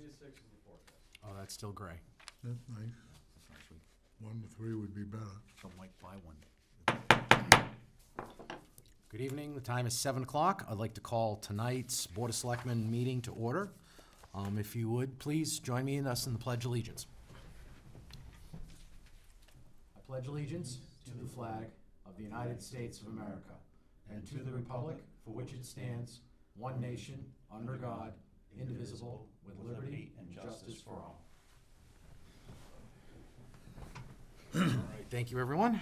3 to 6 is the forecast. Oh, that's still gray. That's nice. That's nice. We 1 to 3 would be better. don't like buy one. Good evening. The time is 7 o'clock. I'd like to call tonight's Board of Selectmen meeting to order. If you would, please join me in us in the Pledge of Allegiance. I pledge allegiance to the flag of the United States of America and to the republic for which it stands, one nation, under God, indivisible, with liberty and justice for all. All right, thank you, everyone.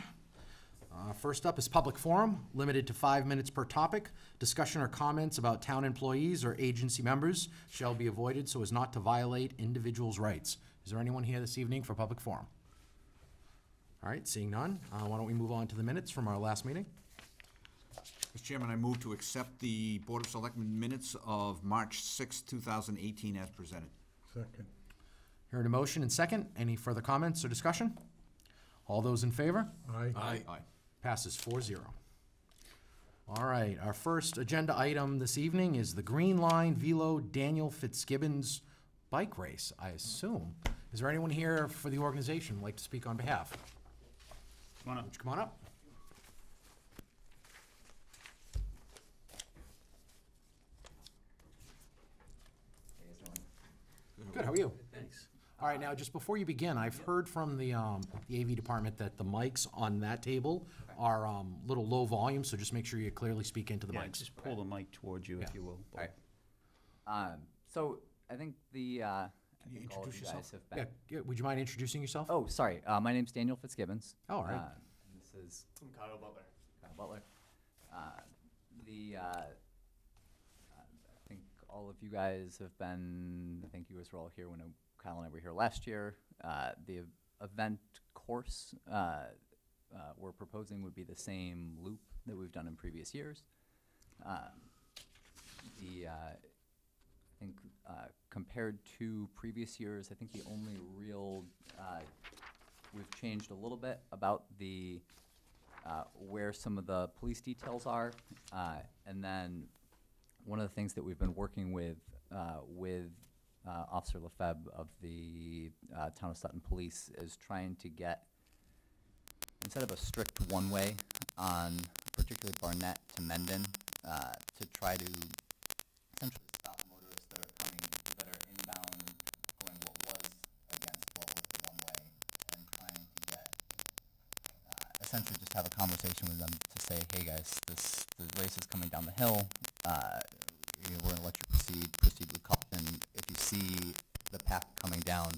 First up is public forum, limited to 5 minutes per topic. Discussion or comments about town employees or agency members shall be avoided so as not to violate individuals' rights. Is there anyone here this evening for public forum? All right, seeing none, why don't we move on to the minutes from our last meeting? Mr. Chairman, I move to accept the Board of Selectmen minutes of March 6, 2018 as presented. Second. Hearing a motion and second, any further comments or discussion? All those in favor? Aye. Aye. Passes 4-0. All right, our first agenda item this evening is the Green Line Velo Daniel Fitzgibbons bike race, I assume. Is there anyone here for the organization who'd like to speak on behalf? Come on up. Would you come on up? Good, how are you? Thanks. All right, now, just before you begin, I've heard from the AV department that the mics on that table are a little low volume, so just make sure you clearly speak into the Yeah, mics. just pull the mic towards you, if you will. All right. So I think I Can you think all of introduce you guys yourself? have been. Yeah, would you mind introducing yourself? Oh, sorry. My name's Daniel Fitzgibbons. Oh, all right. And this is I'm Kyle Butler. Kyle Butler. I think all of you guys have been. I think you guys were all here when Kyle and I were here last year. The event course we're proposing would be the same loop that we've done in previous years. I think compared to previous years, I think the only real, we've changed a little bit about the, where some of the police details are. And then one of the things that we've been working with Officer Lefebvre of the Town of Sutton Police is trying to get, instead of a strict one-way on particularly Barnett to Mendon, to try to essentially stop motorists that are inbound going what was against what was the one-way, and trying to get, essentially just have a conversation with them to say, hey guys, the race is coming down the hill, we're gonna let you proceed with caution. If you see the pack coming down,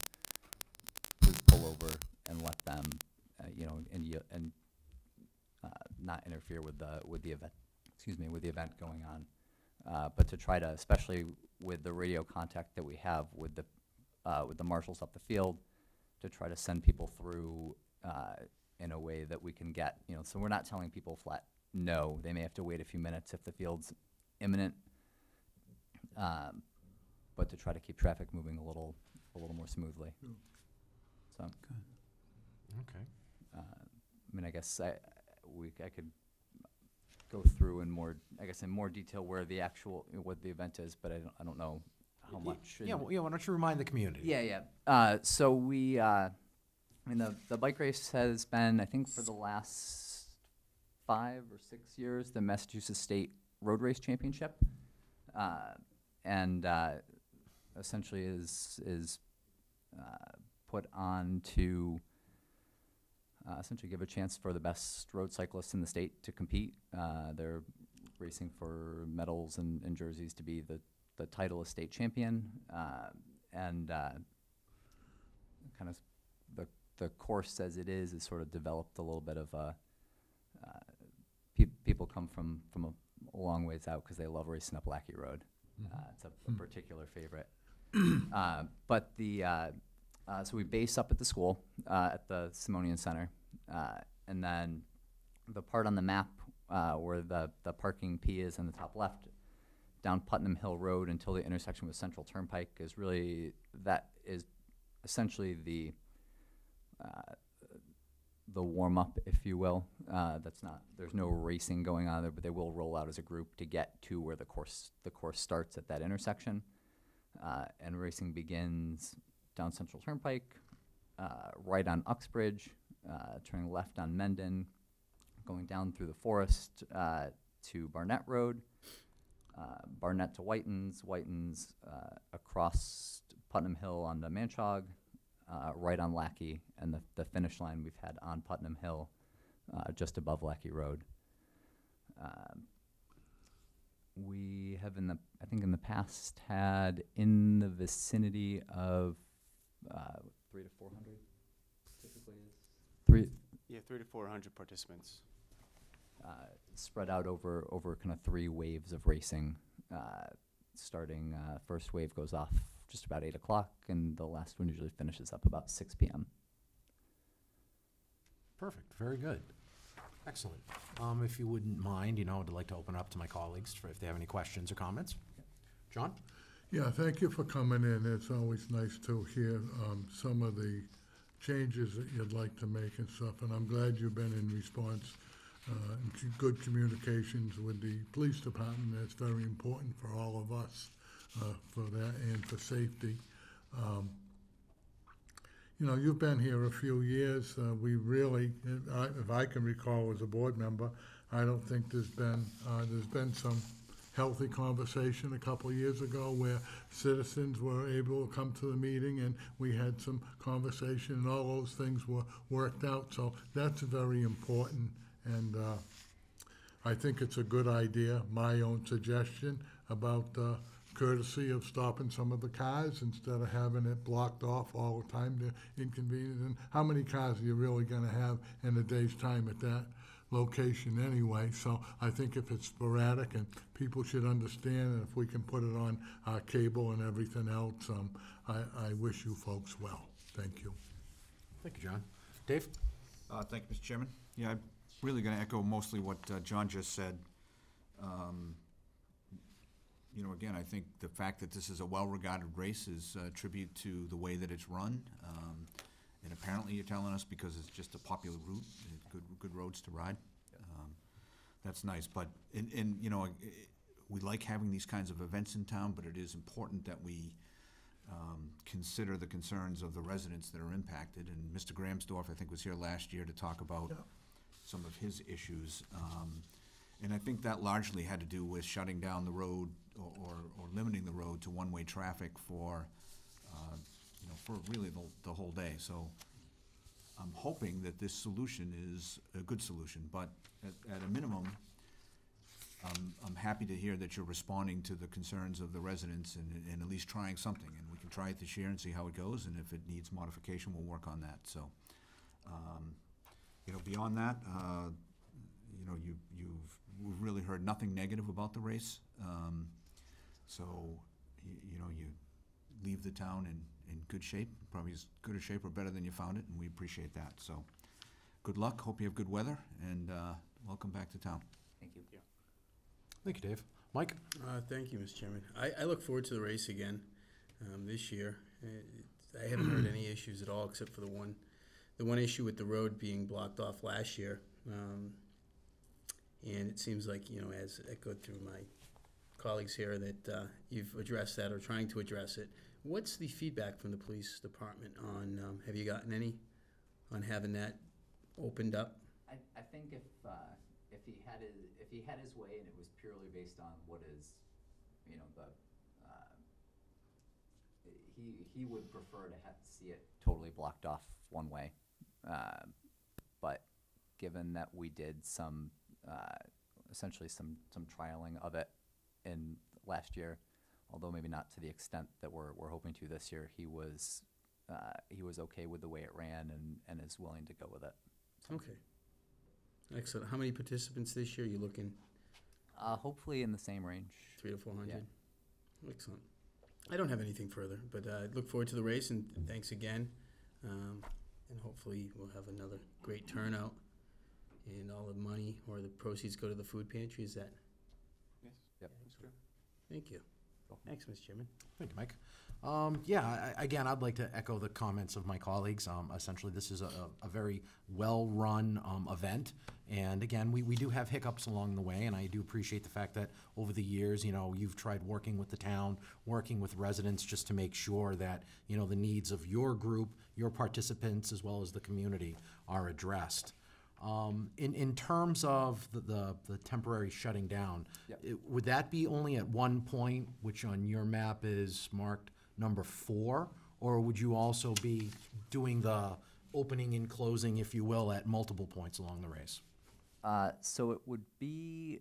please pull over and let them, and not interfere with the event. Excuse me, with the event going on, but to try to, especially with the radio contact that we have with the marshals up the field, to try to send people through in a way that we can get, so we're not telling people flat no. They may have to wait a few minutes if the field's imminent, but to try to keep traffic moving a little more smoothly. So. Okay. I guess I could go through in more detail where the actual, what the event is, but I don't know how much. Yeah, why don't you remind the community? Yeah. So we, the bike race has been, I think, for the last 5 or 6 years, the Massachusetts State Road Race Championship, and essentially is put on to essentially give a chance for the best road cyclists in the state to compete. They're racing for medals and jerseys to be the title of state champion, and kind of the course as it is sort of developed a little bit of a, people come from a long ways out because they love racing up Lackey Road. It's a particular favorite. But so we base up at the school, at the Simonian Center, and then the part on the map where the parking P is in the top left, down Putnam Hill Road until the intersection with Central Turnpike is really, that is essentially the warm-up, if you will. There's no racing going on there, but they will roll out as a group to get to where the course starts at that intersection. And racing begins down Central Turnpike, right on Uxbridge, turning left on Mendon, going down through the forest to Barnett Road, Barnett to Whitens, Whitens across Putnam Hill onto Manchog, right on Lackey, and the finish line we've had on Putnam Hill, just above Lackey Road. We have I think in the past had in the vicinity of 300 to 400 typically is. Yeah, 300 to 400 participants. Spread out over kind of 3 waves of racing. Starting, first wave goes off just about 8 o'clock, and the last one usually finishes up about 6 p.m. Perfect, very good. Excellent. If you wouldn't mind, I'd like to open up to my colleagues if they have any questions or comments. John? Yeah, thank you for coming in. It's always nice to hear some of the changes that you'd like to make and stuff, and I'm glad you've been in response and good communications with the police department. That's very important for all of us for that and for safety. You've been here a few years. We really, if I can recall as a board member, I don't think there's been some healthy conversation a couple of years ago where citizens were able to come to the meeting and we had some conversation and all those things were worked out. So that's very important, and I think it's a good idea. My own suggestion about courtesy of stopping some of the cars instead of having it blocked off all the time. They're inconvenient. And how many cars are you really going to have in a day's time at that location anyway? So I think if it's sporadic, and people should understand, and if we can put it on our cable and everything else, I wish you folks well. Thank you. Thank you, John. Dave? Thank you, Mr. Chairman. Yeah, I'm really going to echo mostly what John just said. Again, I think the fact that this is a well-regarded race is a tribute to the way that it's run. And apparently you're telling us because it's just a popular route, good roads to ride. That's nice, but, we like having these kinds of events in town, but it is important that we consider the concerns of the residents that are impacted. And Mr. Grahamsdorf, I think, was here last year to talk about some of his issues. And I think that largely had to do with shutting down the road or limiting the road to one-way traffic for really the whole day. So I'm hoping that this solution is a good solution, but at a minimum, I'm happy to hear that you're responding to the concerns of the residents and at least trying something. And we can try it this year and see how it goes, and if it needs modification, we'll work on that. So, beyond that, we've really heard nothing negative about the race. You leave the town in good shape, probably as good a shape or better than you found it, and we appreciate that. So good luck, hope you have good weather, and welcome back to town. Thank you. Thank you, Dave. Mike? Thank you, Mr. Chairman. I look forward to the race again this year. I haven't heard any issues at all except for the one issue with the road being blocked off last year. And it seems like, as I go through my colleagues here, that you've addressed that or trying to address it. What's the feedback from the police department on, have you gotten any on having that opened up? I think if he had his way and it was purely based on what is, he would prefer to see it totally blocked off one way. But given that we did essentially some trialing of it in last year, although maybe not to the extent that we're hoping to this year, he was okay with the way it ran and is willing to go with it. Okay. Excellent. How many participants this year are you looking? Hopefully in the same range. 300 to 400? Yeah. Excellent. I don't have anything further, but I look forward to the race, and thanks again. And hopefully we'll have another great turnout, and all the money or the proceeds go to the food pantry. Is that? Yes. Yep. That's true. Thank you. Thanks, Mr. Chairman. Thank you, Mike. Again, I'd like to echo the comments of my colleagues. Essentially, this is a very well-run event. And again, we do have hiccups along the way, and I do appreciate the fact that over the years, you've tried working with the town, working with residents just to make sure that, the needs of your group, your participants, as well as the community are addressed. In terms of the temporary shutting down, Yep. would that be only at one point, which on your map is marked number 4, or would you also be doing the opening and closing, if you will, at multiple points along the race? So it would be,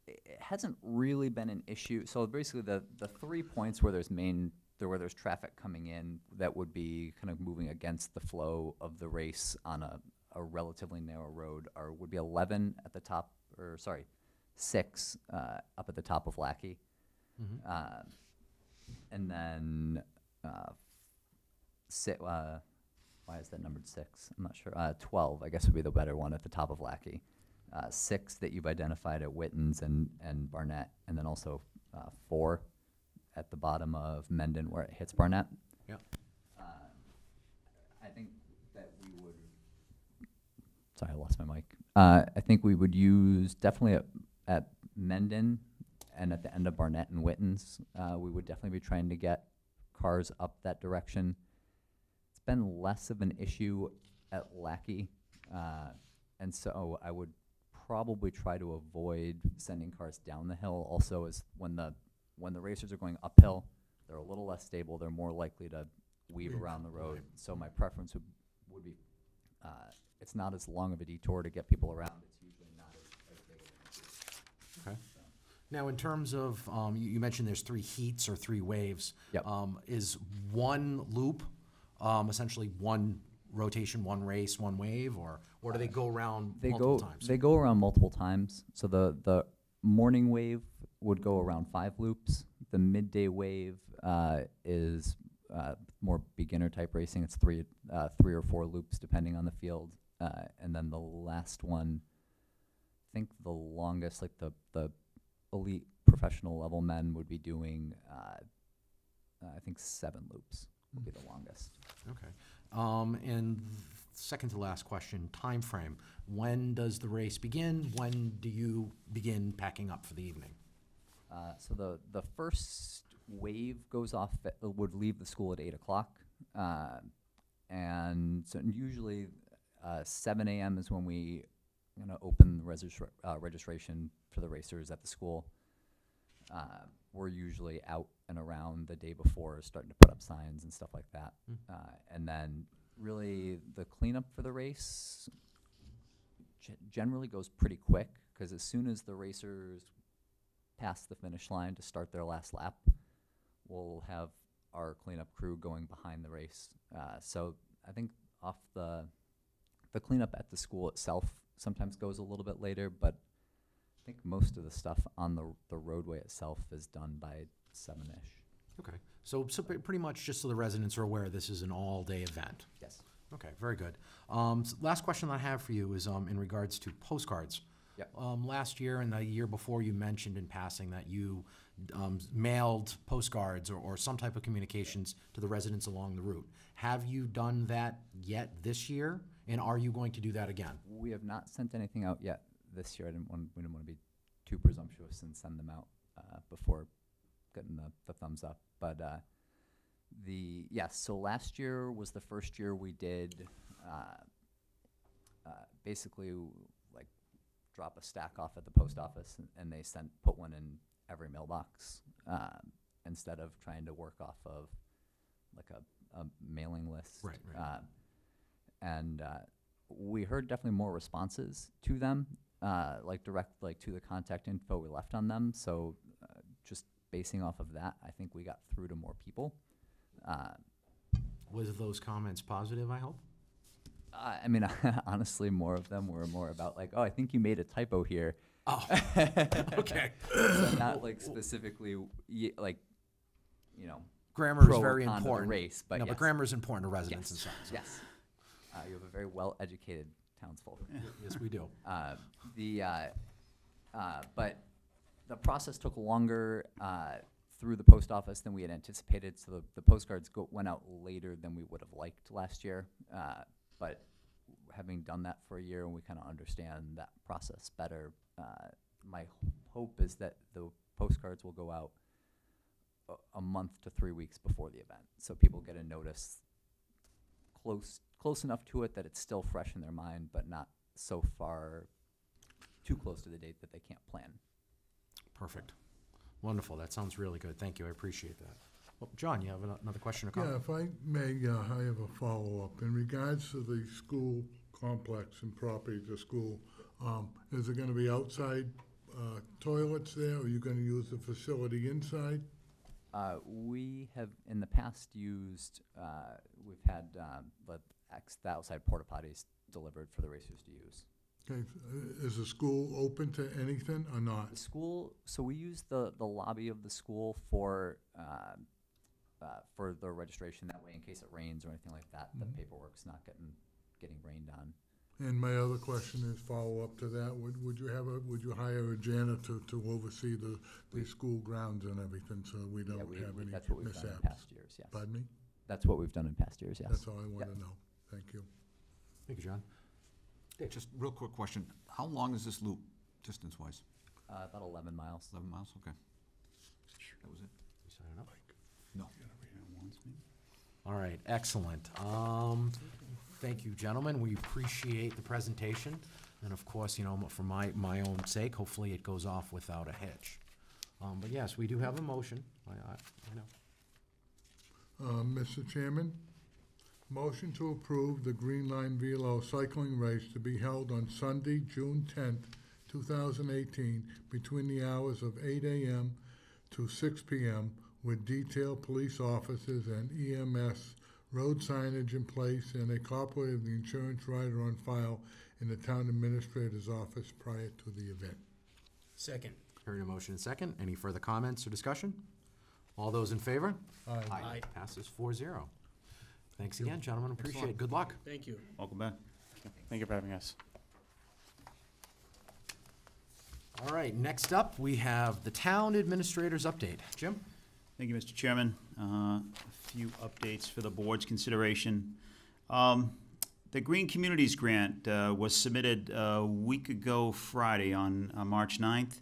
it hasn't really been an issue. So basically the 3 points where there's traffic coming in that would be kind of moving against the flow of the race on a relatively narrow road would be 11 at the top, 6 up at the top of Lackey. And then why is that numbered 6? I'm not sure. 12, I guess, would be the better one at the top of Lackey. 6 that you've identified at Wittens and Barnett, and then also 4 at the bottom of Mendon where it hits Barnett. Yep. I think that we would. Sorry, I lost my mic. I think we would use definitely at Mendon and at the end of Barnett and Wittens. We would definitely be trying to get cars up that direction. It's been less of an issue at Lackey, and so I would probably try to avoid sending cars down the hill. Also, is when the racers are going uphill, they're a little less stable. They're more likely to weave around the road. So my preference would be, it's not as long of a detour to get people around. It's usually not as big of an issue. Okay. Now, in terms of, you mentioned there's 3 heats or 3 waves. Yep. Is one loop essentially one rotation, one race, one wave, or do they go around multiple times? They go around multiple times. So the morning wave would go around 5 loops. The midday wave is more beginner type racing. It's 3 or 4 loops depending on the field. And then the last one, I think the longest, like the elite professional level men would be doing, I think 7 loops would be the longest. Okay. And second to last question, time frame. When does the race begin? When do you begin packing up for the evening? So the first wave goes off, would leave the school at 8 o'clock. And so usually 7 a.m. is when we open the registration for the racers at the school. We're usually out and around the day before, starting to put up signs and stuff like that. And then really the cleanup for the race generally goes pretty quick, because as soon as the racers pass the finish line to start their last lap, we'll have our cleanup crew going behind the race. So I think off the cleanup at the school itself sometimes goes a little bit later, but I think most of the stuff on the roadway itself is done by 7-ish. Okay. So pretty much just so the residents are aware, this is an all-day event. Yes. Okay, very good. So last question I have for you is in regards to postcards. Yep. Last year and the year before, you mentioned in passing that you mailed postcards or some type of communications to the residents along the route. Have you done that yet this year, and are you going to do that again? We have not sent anything out yet this year. We didn't want to be too presumptuous and send them out before getting the thumbs up. But so last year was the first year we did basically like drop a stack off at the post office, and they put one in every mailbox instead of trying to work off of like a mailing list. Right. And we heard definitely more responses to them, like to the contact info we left on them. So just basing off of that, I think we got through to more people. Was those comments positive, I hope? I mean, honestly, more of them were more about like, oh, I think you made a typo here. Oh, okay. So not like specifically, Grammar is pro or very con to the important. race, but no, yes. but grammar is important to residents and Yes. such. So. Yes. You have a very well-educated townsfolk. Yes, we do. But The process took longer through the post office than we had anticipated, so the postcards went out later than we would have liked last year. But having done that for a year, and we kind of understand that process better, my hope is that the postcards will go out a month to 3 weeks before the event, so people get a notice close enough to it that it's still fresh in their mind, but not so far too close to the date that they can't plan. Perfect. Wonderful. That sounds really good. Thank you. I appreciate that. Well, John, you have another question or comment? Yeah, if I may, I have a follow-up. In regards to the school complex and property of the school, is it gonna be outside toilets there, or are you gonna use the facility inside? We have in the past used, we've had the outside porta potties delivered for the racers to use. Okay, is the school open to anything or not? The school, so we use the lobby of the school for the registration. That way, in case it rains or anything like that, the paperwork's not getting rained on. And my other question is follow-up to that. Would you hire a janitor to oversee the school grounds and everything, so we don't have any mishaps? That's what we've done in past years, yes. Pardon me? That's what we've done in past years, yes. That's all I want to know. Thank you. Thank you, John. Just real quick question. How long is this loop, distance-wise? About 11 miles. 11 miles? Okay. That was it? You signing up? No. All right, excellent. Thank you, gentlemen. We appreciate the presentation. And of course, for my own sake, hopefully it goes off without a hitch. But yes, we do have a motion. I know. Mr. Chairman, motion to approve the Green Line Velo cycling race to be held on Sunday, June 10th, 2018, between the hours of 8 a.m. to 6 p.m. with detailed police officers and EMS road signage in place and a copy of the insurance rider on file in the town administrator's office prior to the event. Second. Hearing a motion and second. Any further comments or discussion? All those in favor? Aye. Aye. Passes 4-0. Thanks again, gentlemen. Appreciate it. Good luck. Thank you. Welcome back. Thank you for having us. All right, next up, we have the town administrator's update. Jim? Thank you, Mr. Chairman. A few updates for the board's consideration. The Green Communities Grant was submitted a week ago Friday on March 9th.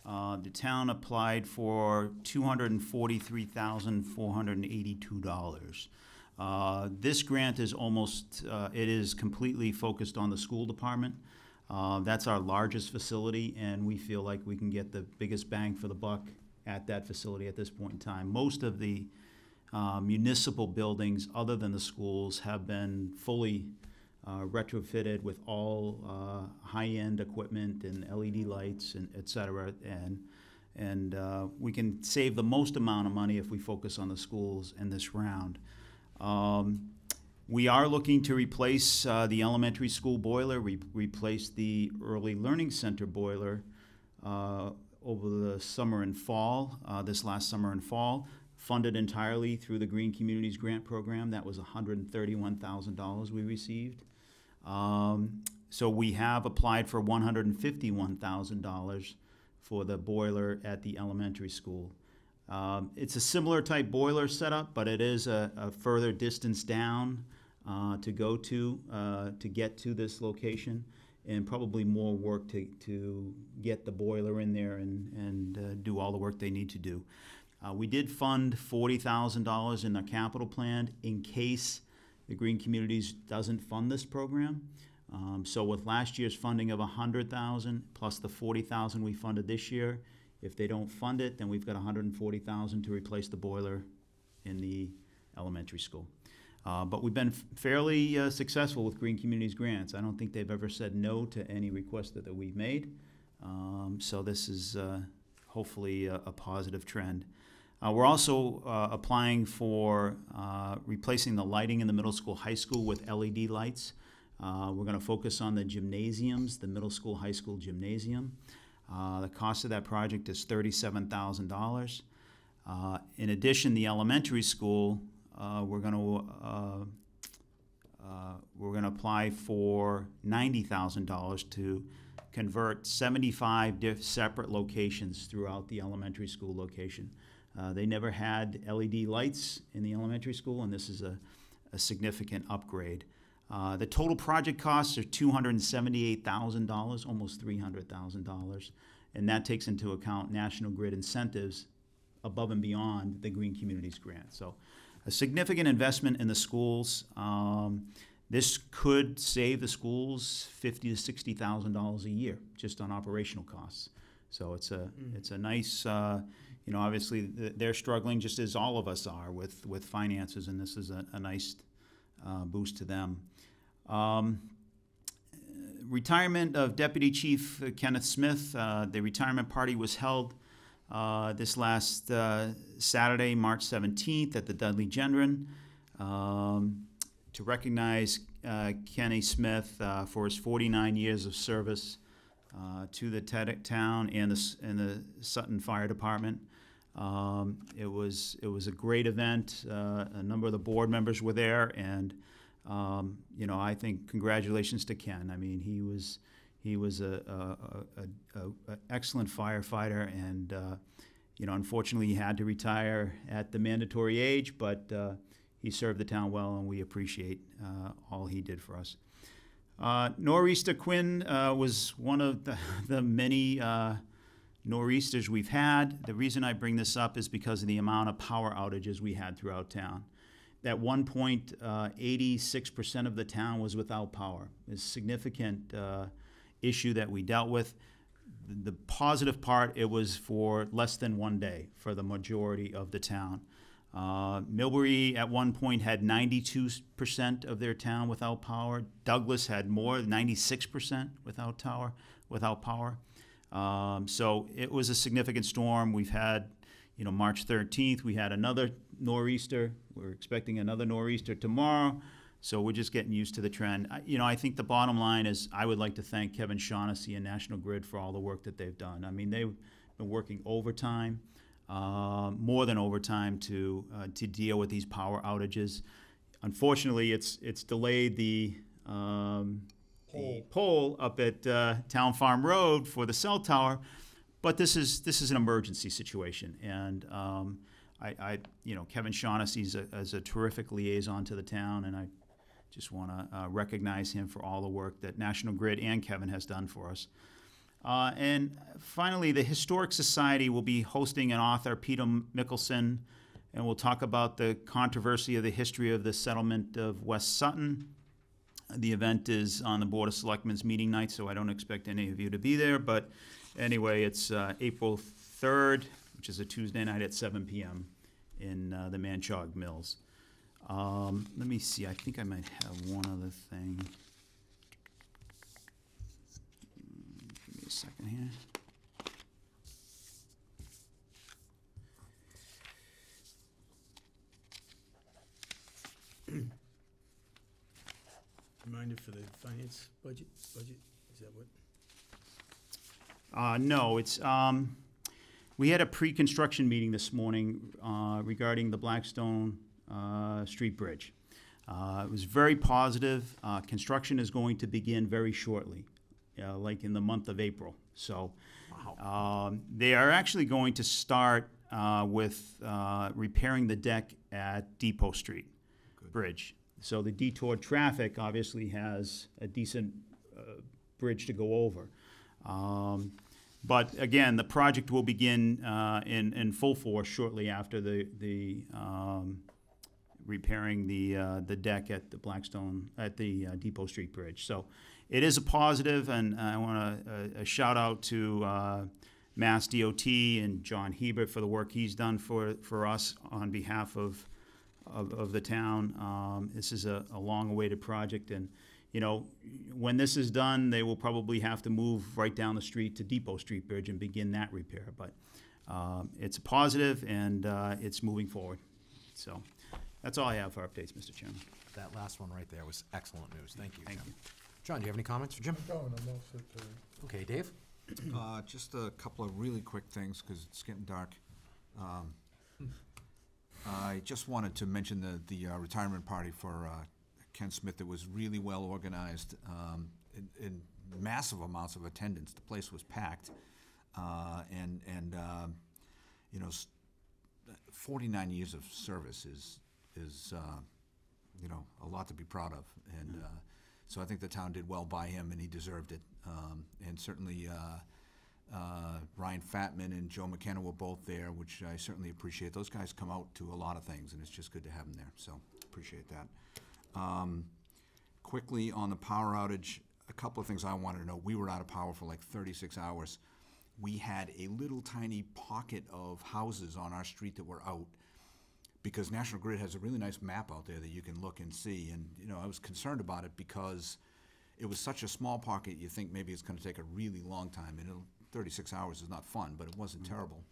The town applied for $243,482. This grant is it is completely focused on the school department. That's our largest facility, and we feel like we can get the biggest bang for the buck at that facility at this point in time. Most of the municipal buildings, other than the schools, have been fully retrofitted with all high-end equipment and LED lights and et cetera, and we can save the most amount of money if we focus on the schools in this round. We are looking to replace the elementary school boiler, replace the early learning center boiler over the summer and fall, this last summer and fall, funded entirely through the Green Communities Grant Program. That was $131,000 we received. So we have applied for $151,000 for the boiler at the elementary school. It's a similar type boiler setup, but it is a further distance down to go to get to this location, and probably more work to get the boiler in there and do all the work they need to do. We did fund $40,000 in the capital plan in case the Green Communities doesn't fund this program. So with last year's funding of $100,000 plus the $40,000 we funded this year, if they don't fund it, then we've got $140,000 to replace the boiler in the elementary school. But we've been fairly successful with Green Communities grants. I don't think they've ever said no to any request that we've made. So this is hopefully a positive trend. We're also applying for replacing the lighting in the middle school, high school with LED lights. We're going to focus on the gymnasiums, the middle school, high school gymnasium. The cost of that project is $37,000. In addition, the elementary school, we're going to we're going to apply for $90,000 to convert 75 separate locations throughout the elementary school location. They never had LED lights in the elementary school, and this is a significant upgrade. The total project costs are $278,000, almost $300,000, and that takes into account National Grid incentives above and beyond the Green Communities Grant. So a significant investment in the schools. This could save the schools $50,000 to $60,000 a year just on operational costs. So it's a nice, obviously they're struggling just as all of us are with finances, and this is a nice boost to them. Retirement of Deputy Chief Kenneth Smith. The retirement party was held this last Saturday, March 17th at the Dudley Gendron to recognize Kenny Smith for his 49 years of service to the town and the Sutton Fire Department. It was a great event. A number of the board members were there, and I think congratulations to Ken. I mean, he was a excellent firefighter, and unfortunately he had to retire at the mandatory age, but he served the town well, and we appreciate all he did for us. Nor'easter Quinn was one of the many nor'easters we've had. The reason I bring this up is because of the amount of power outages we had throughout town. At one point, 86% of the town was without power. It's a significant issue that we dealt with. The positive part, it was for less than one day for the majority of the town. Millbury at one point had 92% of their town without power. Douglas had more, 96% without power. So it was a significant storm. We've had, March 13th, we had another nor'easter. We're expecting another nor'easter tomorrow. So we're just getting used to the trend. I think the bottom line is I would like to thank Kevin Shaughnessy and National Grid for all the work that they've done. I mean, they've been working overtime, more than overtime to deal with these power outages. Unfortunately, it's delayed the pole up at Town Farm Road for the cell tower, but this is an emergency situation, and Kevin Shaughnessy is a terrific liaison to the town, and I just want to recognize him for all the work that National Grid and Kevin has done for us. And finally, the Historic Society will be hosting an author, Peter Mickelson, and we'll talk about the controversy of the history of the settlement of West Sutton. The event is on the Board of Selectmen's meeting night, so I don't expect any of you to be there. But anyway, it's April 3rd, which is a Tuesday night at 7 p.m. in the Manchog Mills. Let me see. I think I might have one other thing. Give me a second here. Reminder for the finance budget, is that what? No, it's, we had a pre-construction meeting this morning regarding the Blackstone Street Bridge. It was very positive. Construction is going to begin very shortly, like in the month of April. So they are actually going to start with repairing the deck at Depot Street Bridge. So the detoured traffic obviously has a decent bridge to go over. But again, the project will begin in full force shortly after the repairing the deck at the Blackstone, at the Depot Street Bridge. So it is a positive, and I want a shout out to Mass DOT and John Hebert for the work he's done for us on behalf of the town. This is a long-awaited project, and when this is done, they will probably have to move right down the street to Depot Street Bridge and begin that repair. But it's a positive, and it's moving forward. So that's all I have for updates, Mr. Chairman. That last one right there was excellent news. Thank you, Jim. Thank you. John, do you have any comments for Jim? No, I'm all set today. Okay, Dave? Just a couple of really quick things, because it's getting dark. I just wanted to mention the retirement party for Ken Smith. It was really well organized, in massive amounts of attendance. The place was packed, and you know, 49 years of service is you know, a lot to be proud of. And so I think the town did well by him, and he deserved it. And certainly Ryan Fatman and Joe McKenna were both there, which I certainly appreciate. Those guys come out to a lot of things, and it's just good to have them there. So appreciate that. Quickly on the power outage, a couple of things I wanted to know. We were out of power for like 36 hours. We had a little tiny pocket of houses on our street that were out, because National Grid has a really nice map out there that you can look and see. And, you know, I was concerned about it because it was such a small pocket, you think maybe it's gonna take a really long time, and 36 hours is not fun, but it wasn't terrible.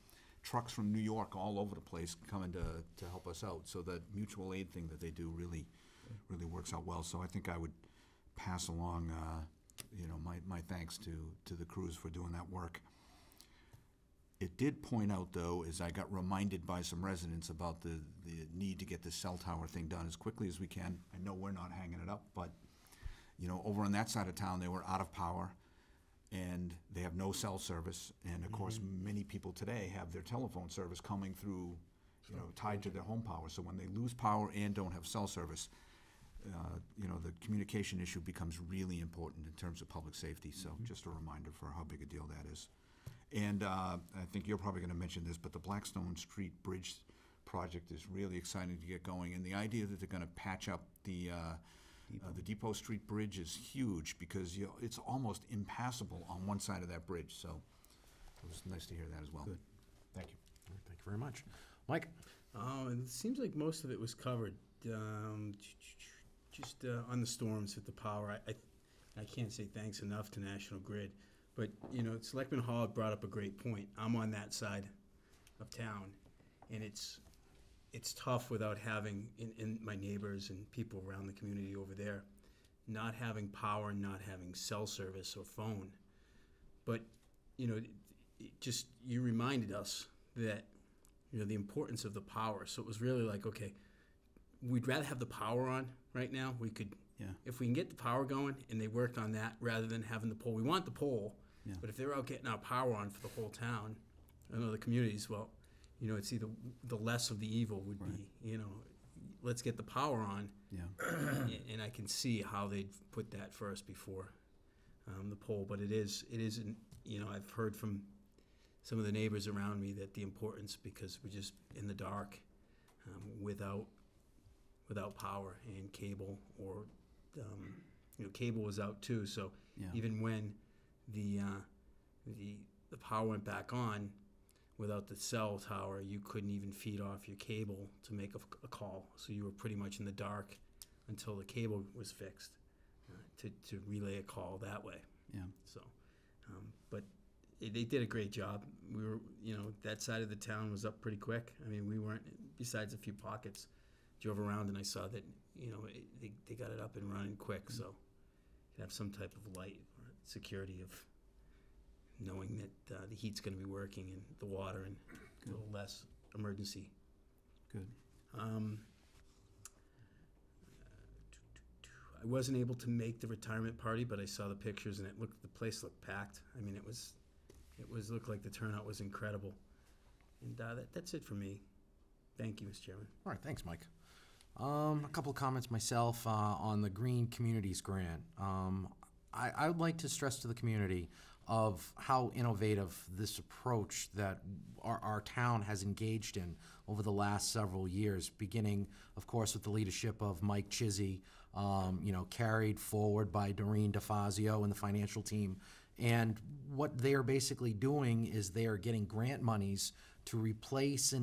Trucks from New York all over the place coming to help us out, so the mutual aid thing that they do really works out well. So I think I would pass along, you know, my thanks to the crews for doing that work. It did point out, though, as I got reminded by some residents about the need to get the cell tower thing done as quickly as we can. I know we're not hanging it up, but, you know, over on that side of town, they were out of power, and they have no cell service. And, of course, many people today have their telephone service coming through, you know, tied to their home power. So when they lose power and don't have cell service, you know, the communication issue becomes really important in terms of public safety. So just a reminder for how big a deal that is. And I think you're probably going to mention this, but the Blackstone Street Bridge project is really exciting to get going. And the idea that they're going to patch up the Depot Street Bridge is huge, because it's almost impassable on one side of that bridge. So it was nice to hear that as well. Good. Thank you. All right, thank you very much. Mike? It seems like most of it was covered. Just on the storms with the power, I can't say thanks enough to National Grid. But, you know, Selectman Hall brought up a great point. I'm on that side of town, and it's tough without having, in my neighbors and people around the community over there, not having power, not having cell service or phone. But, you know, you reminded us that, you know, the importance of the power. So it was really like, okay, we'd rather have the power on right now. We could, if we can get the power going, and they worked on that rather than having the pole. We want the pole, but if they're out getting our power on for the whole town and other communities, well, you know, it's either the less of the evil would be, you know, let's get the power on. Yeah. And I can see how they'd put that first before the pole. But it isn't, you know, I've heard from some of the neighbors around me that the importance, because we're just in the dark without power and cable, or you know, cable was out too. So even when the power went back on, without the cell tower, you couldn't even feed off your cable to make a call. So you were pretty much in the dark until the cable was fixed to relay a call that way. Yeah. So, but they did a great job. We were, you know, that side of the town was up pretty quick. I mean, we weren't, besides a few pockets, drove around and I saw that, you know, they got it up and running quick. So you have some type of light or security of knowing that the heat's going to be working and the water, and a little less emergency. Good. I wasn't able to make the retirement party, but I saw the pictures and the place looked packed. I mean, it looked like the turnout was incredible. And that's it for me. Thank you, Mr. Chairman. All right, thanks, Mike. A couple of comments myself on the Green Communities Grant. I would like to stress to the community of how innovative this approach that our town has engaged in over the last several years, beginning, of course, with the leadership of Mike Chizzy, you know, carried forward by Doreen DeFazio and the financial team. And what they are basically doing is they are getting grant monies to replace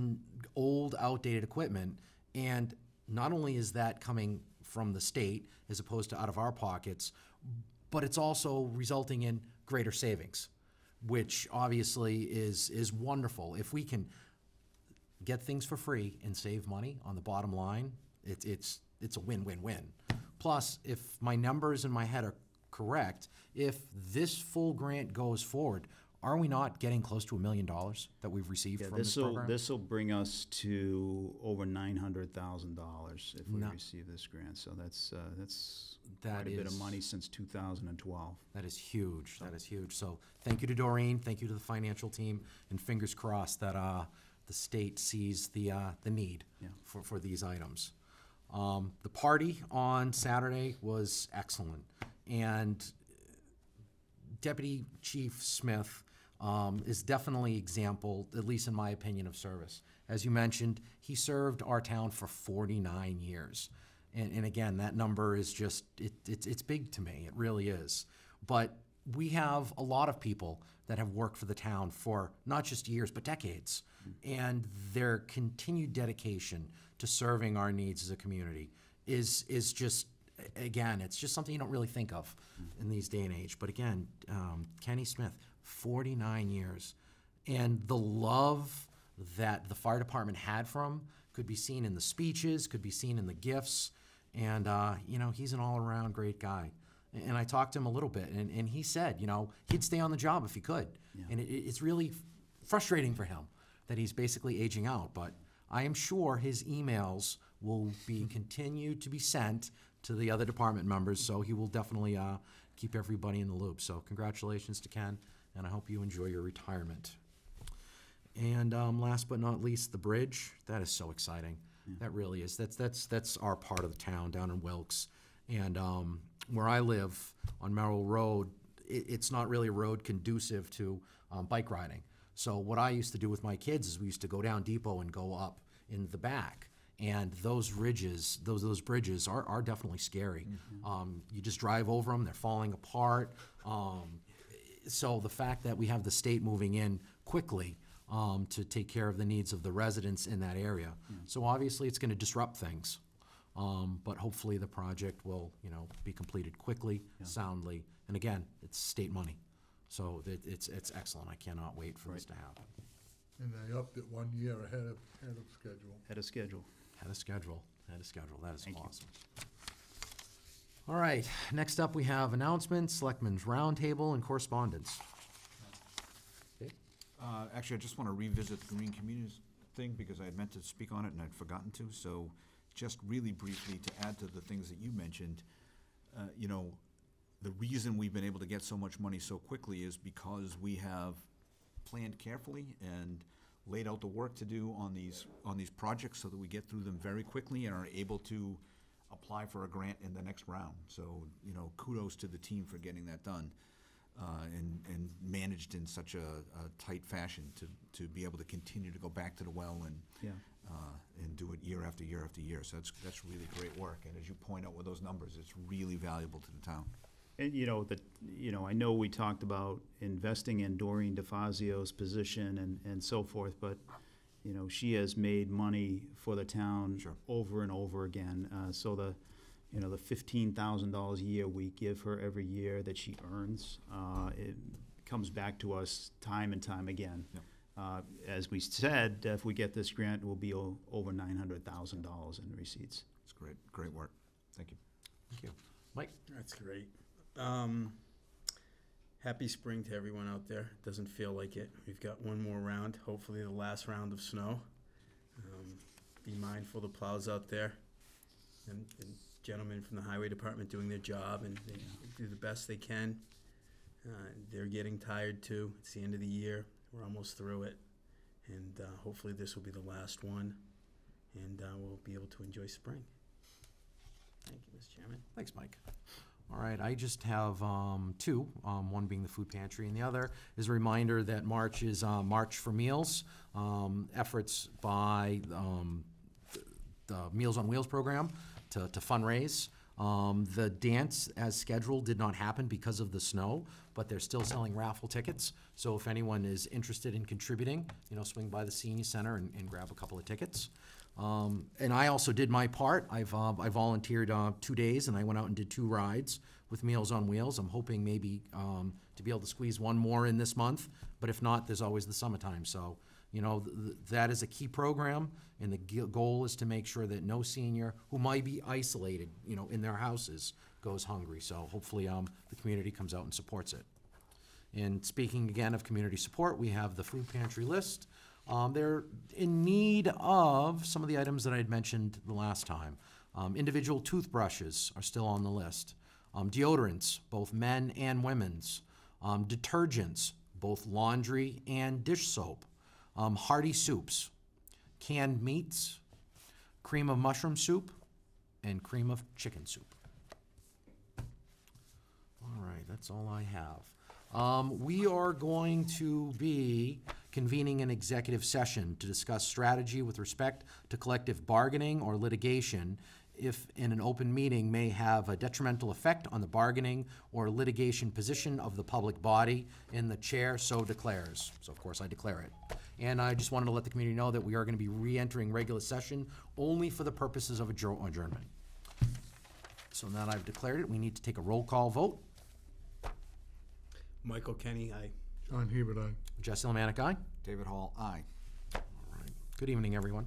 old, outdated equipment. And not only is that coming from the state as opposed to out of our pockets, but it's also resulting in greater savings, which obviously is wonderful. If we can get things for free and save money on the bottom line, it's a win-win-win. Plus, if my numbers in my head are correct, if this full grant goes forward, are we not getting close to $1 million that we've received Yeah, from this program? this'll bring us to over $900,000 if we No. receive this grant. So that's That quite a bit of is- money since 2012. That is huge. That is huge. So thank you to Doreen. Thank you to the financial team, and fingers crossed that the state sees the need Yeah. for these items. The party on Saturday was excellent, and Deputy Chief Smith is definitely example, at least in my opinion, of service. As you mentioned, he served our town for 49 years. And again, that number is just, it's big to me, it really is. But we have a lot of people that have worked for the town for not just years, but decades. And their continued dedication to serving our needs as a community is just, again, it's just something you don't really think of in these day and age. But again, Kenny Smith, 49 years. And the love that the fire department had for him could be seen in the speeches, could be seen in the gifts. And, he's an all-around great guy. And I talked to him a little bit, and he said, he'd stay on the job if he could. Yeah. And it's really frustrating for him that he's basically aging out. But I am sure his emails will be continued to be sent to the other department members, so he will definitely keep everybody in the loop. So congratulations to Ken, and I hope you enjoy your retirement. And last but not least, the bridge. That is so exciting. That really is. That's our part of the town down in Wilkes. And where I live on Merrill Road, it's not really a road conducive to bike riding. So what I used to do with my kids is we used to go down Depot and go up in the back. And those ridges, those bridges are definitely scary. You just drive over them, they're falling apart. So the fact that we have the state moving in quickly to take care of the needs of the residents in that area. So obviously, it's going to disrupt things. But hopefully, the project will, be completed quickly, soundly. And again, it's state money. So it's excellent. I cannot wait for this to happen. And they upped it 1 year ahead of schedule. Had a schedule. Had a schedule. That is Thank you. awesome. All right, next up we have announcements, Selectmen's Roundtable, and correspondence. Actually, I just want to revisit the Green Communities thing because I had meant to speak on it and I'd forgotten to. So just really briefly to add to the things that you mentioned, the reason we've been able to get so much money so quickly is because we have planned carefully and laid out the work to do on these projects so that we get through them very quickly and are able to apply for a grant in the next round. So, kudos to the team for getting that done. And managed in such a tight fashion to be able to continue to go back to the well and do it year after year after year. So that's really great work. And as you point out with those numbers, it's really valuable to the town. And I know we talked about investing in Doreen DeFazio's position and so forth, but she has made money for the town Sure. over and over again. So the $15,000 a year we give her every year that she earns, it comes back to us time and time again. Yep. As we said, if we get this grant, we'll be over $900,000 in receipts. It's great work. Thank you. Thank you. Mike? That's great. Happy spring to everyone out there. Doesn't feel like it. We've got one more round, hopefully the last round of snow. Be mindful of the plows out there and gentlemen from the highway department doing their job, and they do the best they can. They're getting tired too. It's the end of the year. We're almost through it. And hopefully this will be the last one, and we'll be able to enjoy spring. Thank you, Mr. Chairman. Thanks, Mike. All right, I just have two, one being the food pantry, and the other is a reminder that March is March for Meals, efforts by the Meals on Wheels program to fundraise. The dance, as scheduled, did not happen because of the snow, but they're still selling raffle tickets. So if anyone is interested in contributing, swing by the senior center and grab a couple of tickets. And I also did my part. I volunteered 2 days, and I went out and did 2 rides with Meals on Wheels. I'm hoping maybe to be able to squeeze one more in this month, but if not, there's always the summertime. So, that is a key program, and the goal is to make sure that no senior who might be isolated, in their houses goes hungry. So hopefully the community comes out and supports it. And speaking again of community support, we have the food pantry list. They're in need of some of the items that I had mentioned the last time. Individual toothbrushes are still on the list. Deodorants, both men and women's. Detergents, both laundry and dish soap. Hearty soups, canned meats, cream of mushroom soup, and cream of chicken soup. All right, that's all I have. We are going to be convening an executive session to discuss strategy with respect to collective bargaining or litigation if in an open meeting may have a detrimental effect on the bargaining or litigation position of the public body, and the chair so declares. So of course I declare it. And I just wanted to let the community know that we are going to be re-entering regular session only for the purposes of adjournment. So now that I've declared it, we need to take a roll call vote. Michael Kenny, aye. John Hebert, aye. Jesse Lemanik, aye. David Hall, aye. All right. Good evening, everyone.